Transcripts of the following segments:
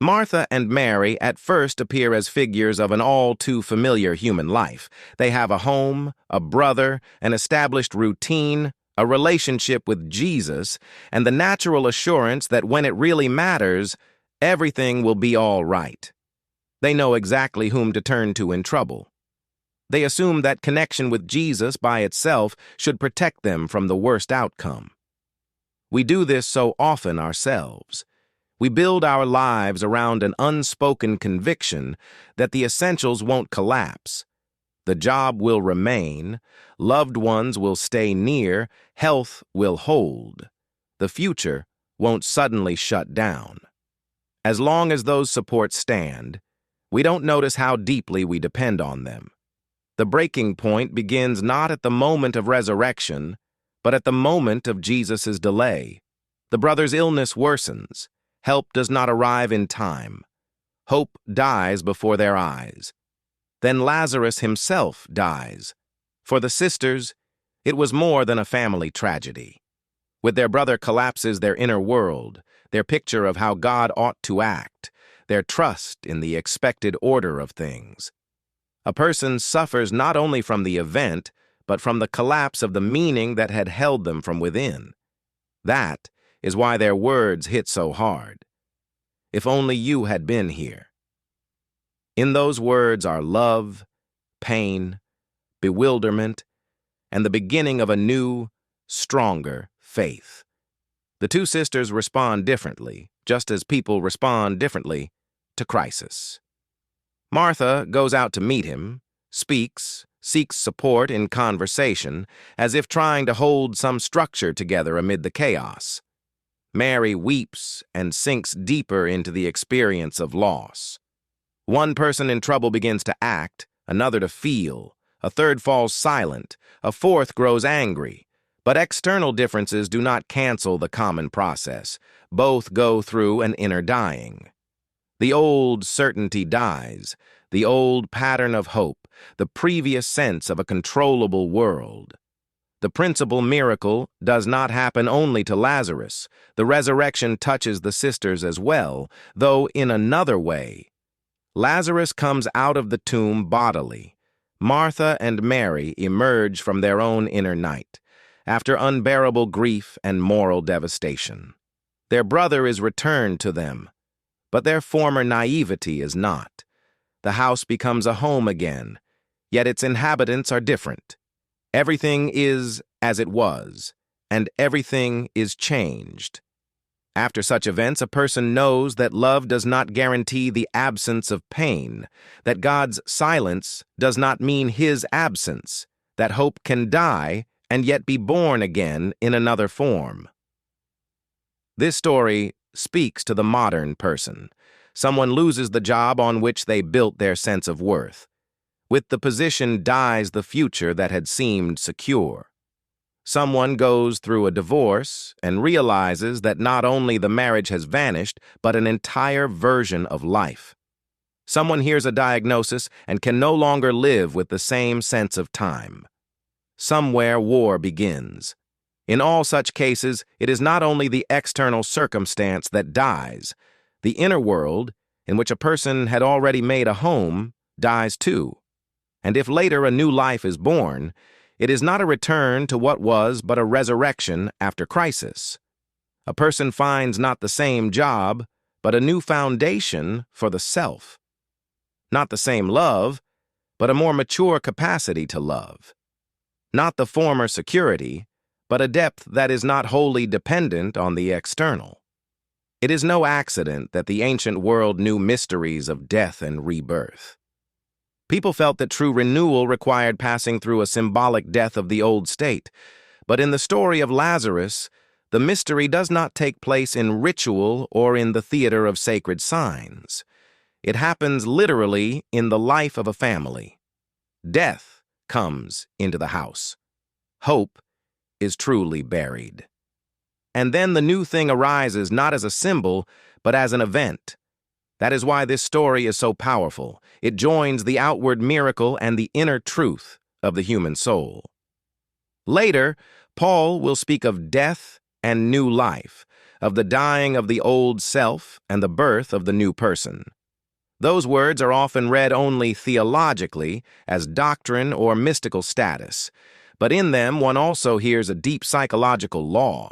Martha and Mary at first appear as figures of an all too familiar human life. They have a home, a brother, an established routine, a relationship with Jesus, and the natural assurance that when it really matters, everything will be all right. They know exactly whom to turn to in trouble. They assume that connection with Jesus by itself should protect them from the worst outcome. We do this so often ourselves. We build our lives around an unspoken conviction that the essentials won't collapse. The job will remain, loved ones will stay near, health will hold. The future won't suddenly shut down. As long as those supports stand, we don't notice how deeply we depend on them. The breaking point begins not at the moment of resurrection, but at the moment of Jesus' delay. The brother's illness worsens. Help does not arrive in time. Hope dies before their eyes. Then Lazarus himself dies. For the sisters, it was more than a family tragedy. With their brother collapses their inner world, their picture of how God ought to act, their trust in the expected order of things. A person suffers not only from the event, but from the collapse of the meaning that had held them from within. That is why their words hit so hard. If only you had been here. In those words are love, pain, bewilderment, and the beginning of a new, stronger faith. The two sisters respond differently, just as people respond differently to crisis. Martha goes out to meet him, speaks, seeks support in conversation, as if trying to hold some structure together amid the chaos. Mary weeps and sinks deeper into the experience of loss. One person in trouble begins to act, another to feel, a third falls silent, a fourth grows angry. But external differences do not cancel the common process. Both go through an inner dying. The old certainty dies, the old pattern of hope, the previous sense of a controllable world. The principal miracle does not happen only to Lazarus. The resurrection touches the sisters as well, though in another way. Lazarus comes out of the tomb bodily. Martha and Mary emerge from their own inner night, after unbearable grief and moral devastation. Their brother is returned to them, but their former naivety is not. The house becomes a home again, yet its inhabitants are different. Everything is as it was, and everything is changed. After such events, a person knows that love does not guarantee the absence of pain, that God's silence does not mean his absence, that hope can die and yet be born again in another form. This story speaks to the modern person. Someone loses the job on which they built their sense of worth. With the position dies the future that had seemed secure. Someone goes through a divorce and realizes that not only the marriage has vanished, but an entire version of life. Someone hears a diagnosis and can no longer live with the same sense of time. Somewhere war begins. In all such cases, it is not only the external circumstance that dies. The inner world, in which a person had already made a home, dies too. And if later a new life is born, it is not a return to what was but a resurrection after crisis. A person finds not the same job, but a new foundation for the self. Not the same love, but a more mature capacity to love. Not the former security, but a depth that is not wholly dependent on the external. It is no accident that the ancient world knew mysteries of death and rebirth. People felt that true renewal required passing through a symbolic death of the old state. But in the story of Lazarus, the mystery does not take place in ritual or in the theater of sacred signs. It happens literally in the life of a family. Death comes into the house. Hope is truly buried. And then the new thing arises not as a symbol, but as an event. That is why this story is so powerful. It joins the outward miracle and the inner truth of the human soul. Later, Paul will speak of death and new life, of the dying of the old self and the birth of the new person. Those words are often read only theologically as doctrine or mystical status, but in them one also hears a deep psychological law.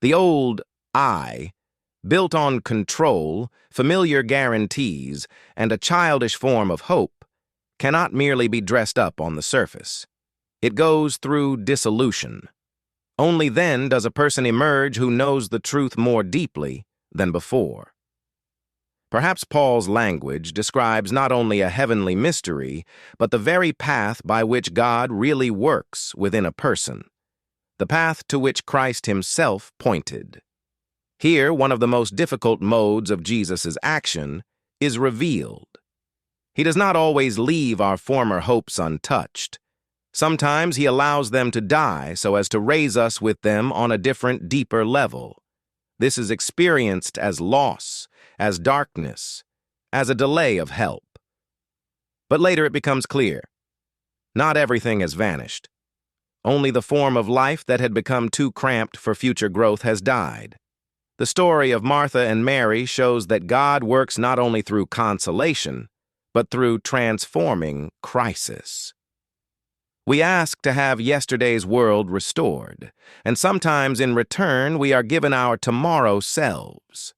The old I, built on control, familiar guarantees, and a childish form of hope, cannot merely be dressed up on the surface. It goes through dissolution. Only then does a person emerge who knows the truth more deeply than before. Perhaps Paul's language describes not only a heavenly mystery, but the very path by which God really works within a person, the path to which Christ himself pointed. Here, one of the most difficult modes of Jesus' action is revealed. He does not always leave our former hopes untouched. Sometimes he allows them to die so as to raise us with them on a different, deeper level. This is experienced as loss, as darkness, as a delay of help. But later it becomes clear. Not everything has vanished. Only the form of life that had become too cramped for future growth has died. The story of Martha and Mary shows that God works not only through consolation, but through transforming crisis. We ask to have yesterday's world restored, and sometimes in return we are given our tomorrow selves.